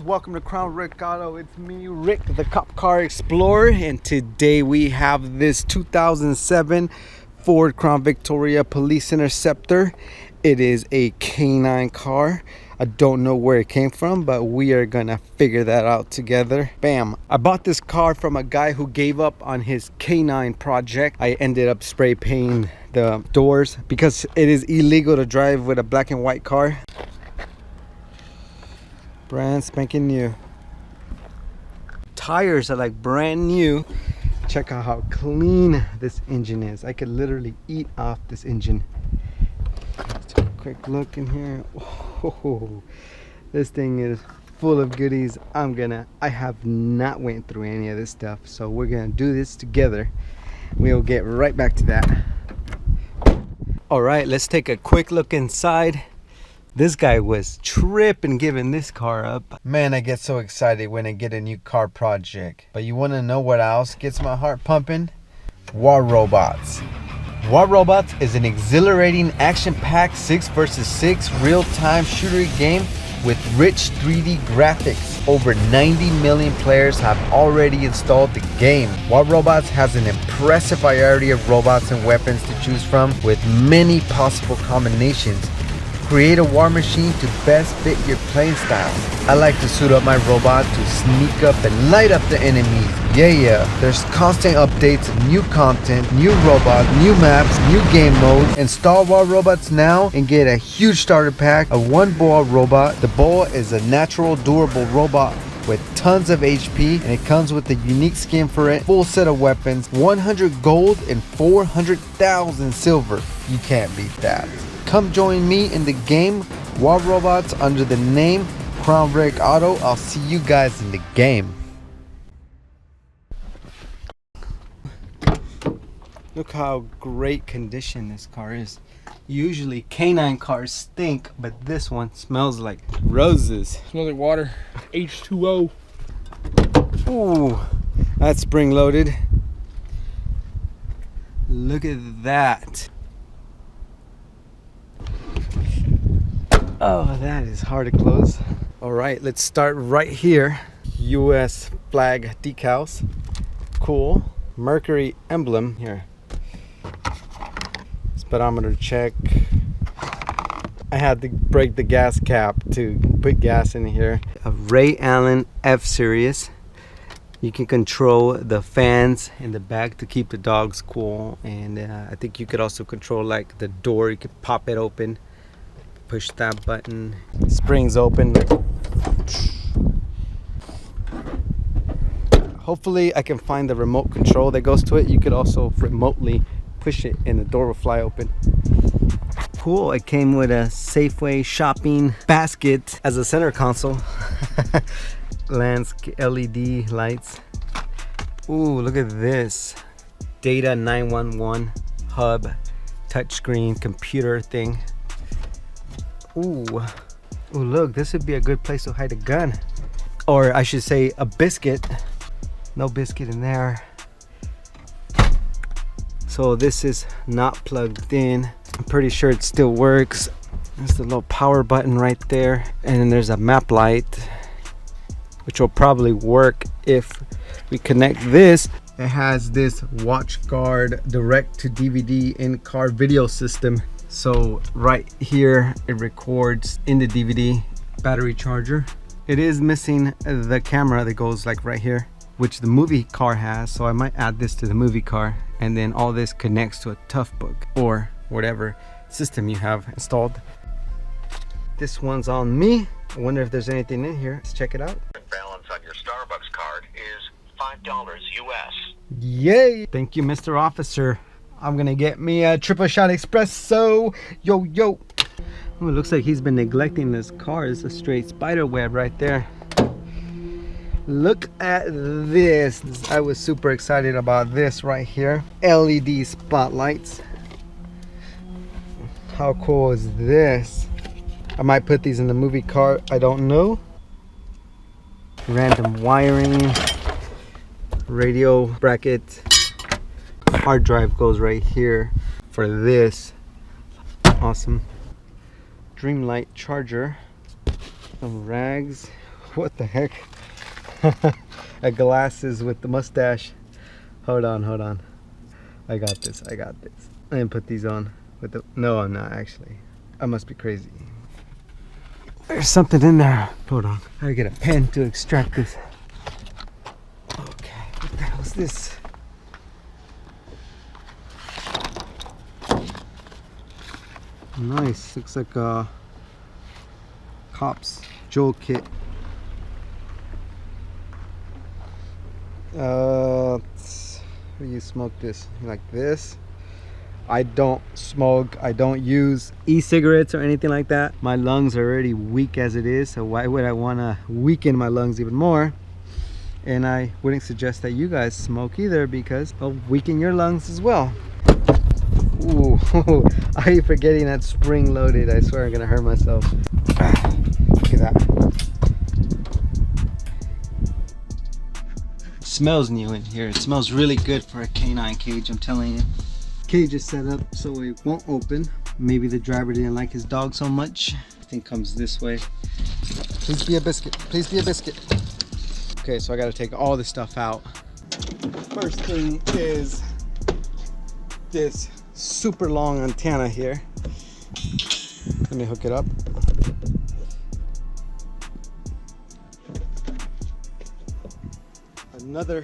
guys, welcome to Crown Rick Auto. It's me, Rick, the cop car explorer, and today we have this 2007 Ford Crown Victoria Police Interceptor. It is a K9 car. I don't know where it came from, but we are gonna figure that out together. Bam! I bought this car from a guy who gave up on his K9 project. I ended up spray painting the doors because it is illegal to drive with a black and white car. Brand spanking new. Tires are like brand new. Check out how clean this engine is. I could literally eat off this engine. Let's take a quick look in here. Oh, this thing is full of goodies. I have not went through any of this stuff, so we're gonna do this together. We'll get right back to that. All right, let's take a quick look inside. This guy was tripping giving this car up. Man, I get so excited when I get a new car project. But you want to know what else gets my heart pumping? War Robots. War Robots is an exhilarating, action-packed 6 vs 6 real-time shooter game with rich 3D graphics. Over 90 million players have already installed the game. War Robots has an impressive variety of robots and weapons to choose from with many possible combinations. Create a war machine to best fit your playing style. I like to suit up my robot to sneak up and light up the enemies. Yeah, there's constant updates, new content, new robots, new maps, new game modes. Install War Robots now and get a huge starter pack of one boa robot. The boa is a natural, durable robot with tons of HP, and it comes with a unique skin for it, full set of weapons, 100 gold and 400,000 silver. You can't beat that. Come join me in the game War Robots under the name Crown Rick Auto. I'll see you guys in the game. Look how great condition this car is. Usually K9 cars stink, but this one smells like roses. Smells like water. H2O. Ooh, that's spring loaded. Look at that. Oh, that is hard to close. All right, let's start right here. US flag decals. Cool. Mercury emblem here. Speedometer check. I had to break the gas cap to put gas in here. A Ray Allen F Series. You can control the fans in the back to keep the dogs cool. And I think you could also control like the door. You could pop it open. Push that button, springs open. Hopefully I can find the remote control that goes to it. You could also remotely push it and the door will fly open. Cool, it came with a Safeway shopping basket as a center console. Landscape LED lights. Ooh, look at this. Data 911 hub, touchscreen computer thing. Ooh, look, this would be a good place to hide a gun. Or I should say a biscuit. No biscuit in there. So this is not plugged in. I'm pretty sure it still works. There's the little power button right there. And then there's a map light, which will probably work if we connect this. It has this WatchGuard direct to DVD in-car video system. So right here it records in the DVD. Battery charger. It is missing the camera that goes like right here, which the movie car has, so I might add this to the movie car, and then all this connects to a Toughbook or whatever system you have installed. This one's on me. I wonder if there's anything in here. Let's check it out. Balance on your Starbucks card is $5 US. Yay! Thank you, Mr. Officer. I'm gonna get me a triple shot espresso. Yo. Oh, it looks like he's been neglecting this car. It's a straight spider web right there. Look at this. I was super excited about this right here. LED spotlights. How cool is this? I might put these in the movie car. I don't know. Random wiring. Radio bracket. Hard drive goes right here for this. Awesome. Dreamlight charger. Some rags. What the heck? A glasses with the mustache. Hold on. I got this. I didn't put these on with the. No, I'm not actually. I must be crazy. There's something in there. Hold on. I gotta get a pen to extract this. Okay, what the hell is this? Nice. Looks like a cops JUUL kit. How do you smoke this? Like this? I don't smoke. I don't use e-cigarettes or anything like that. My lungs are already weak as it is, so why would I want to weaken my lungs even more? And I wouldn't suggest that you guys smoke either, because it'll weaken your lungs as well. Ooh, I keep forgetting that spring loaded. I swear I'm gonna hurt myself. Look at that. Smells new in here. It smells really good for a canine cage, I'm telling you. Cage is set up so it won't open. Maybe the driver didn't like his dog so much. I think comes this way. Please be a biscuit. Please be a biscuit. Okay, so I gotta take all this stuff out. First thing is this super long antenna here. Let me hook it up. Another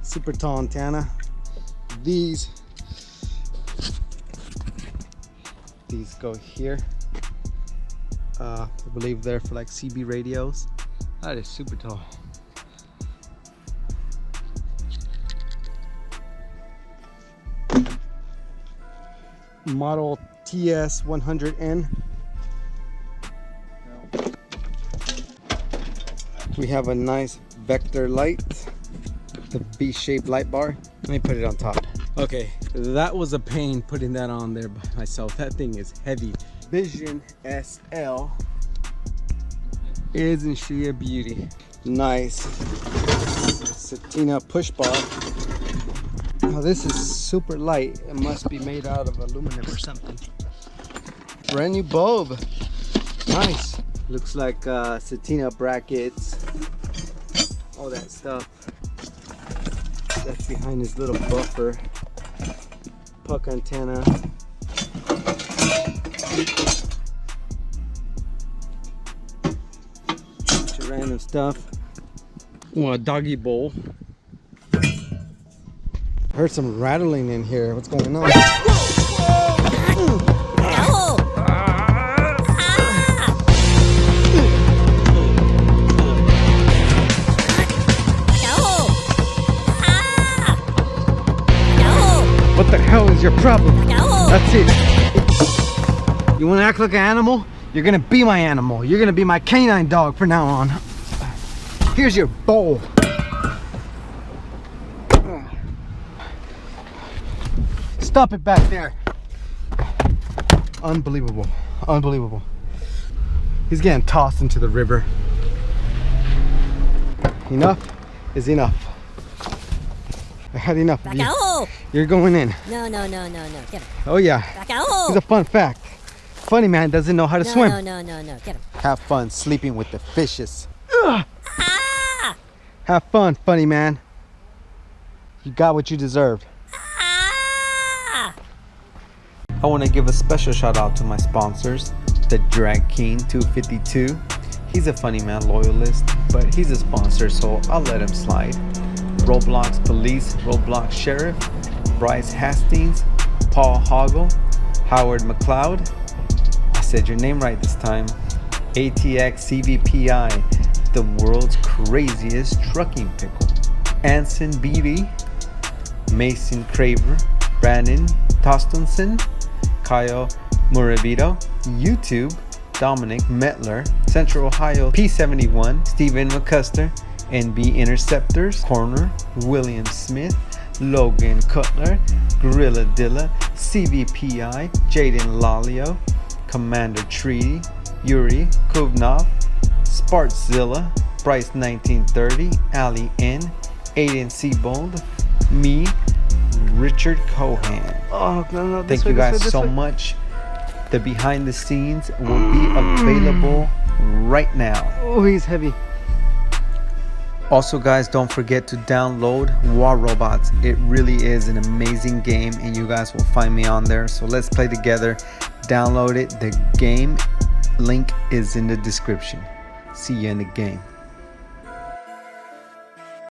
super tall antenna. These go here. I believe they're for like CB radios. That is super tall. Model TS100N. We have a nice vector light, the V-shaped light bar. Let me put it on top. Okay, that was a pain putting that on there by myself. That thing is heavy. Vision SL. Isn't she a beauty? Nice Satina push bar. Oh, this is super light. It must be made out of aluminum or something. Brand new bulb. Nice. Looks like Satina brackets. All that stuff. That's behind his little buffer. Puck antenna. Bunch of random stuff. Oh, a doggy bowl. Heard some rattling in here. What's going on? What the hell is your problem? That's it. You want to act like an animal? You're gonna be my animal. You're gonna be my canine dog from now on. Here's your bowl. Stop it back there. Unbelievable. Unbelievable. He's getting tossed into the river. Enough is enough. I had enough of you. You're going in. No. Get him. Oh yeah. Here's a fun fact. Funny man doesn't know how to swim. No. Get him. Have fun sleeping with the fishes. Have fun, funny man. You got what you deserved. I want to give a special shout out to my sponsors, the Drag King 252. He's a funny man loyalist, but he's a sponsor, so I'll let him slide. Roblox Police, Roblox Sheriff, Bryce Hastings, Paul Hoggle, Howard McLeod. I said your name right this time. ATX CVPI, the world's craziest trucking pickle. Anson Beatty, Mason Craver, Brandon Tostinson, Kyle Muravito, YouTube, Dominic Metler, Central Ohio P71, Stephen McCuster, NB Interceptors, Corner, William Smith, Logan Cutler, Gorilla Dilla, CVPI, Jaden Lalio, Commander Treaty, Yuri Kovnov, Spartzilla, Bryce 1930, Ali N, Aiden Seabold, me, Richard Cohan. Oh, no. Thank you guys so much. The behind the scenes will be available right now. Oh, he's heavy. Also guys, don't forget to download War Robots. It really is an amazing game and you guys will find me on there. So let's play together. Download it. The game link is in the description. See you in the game.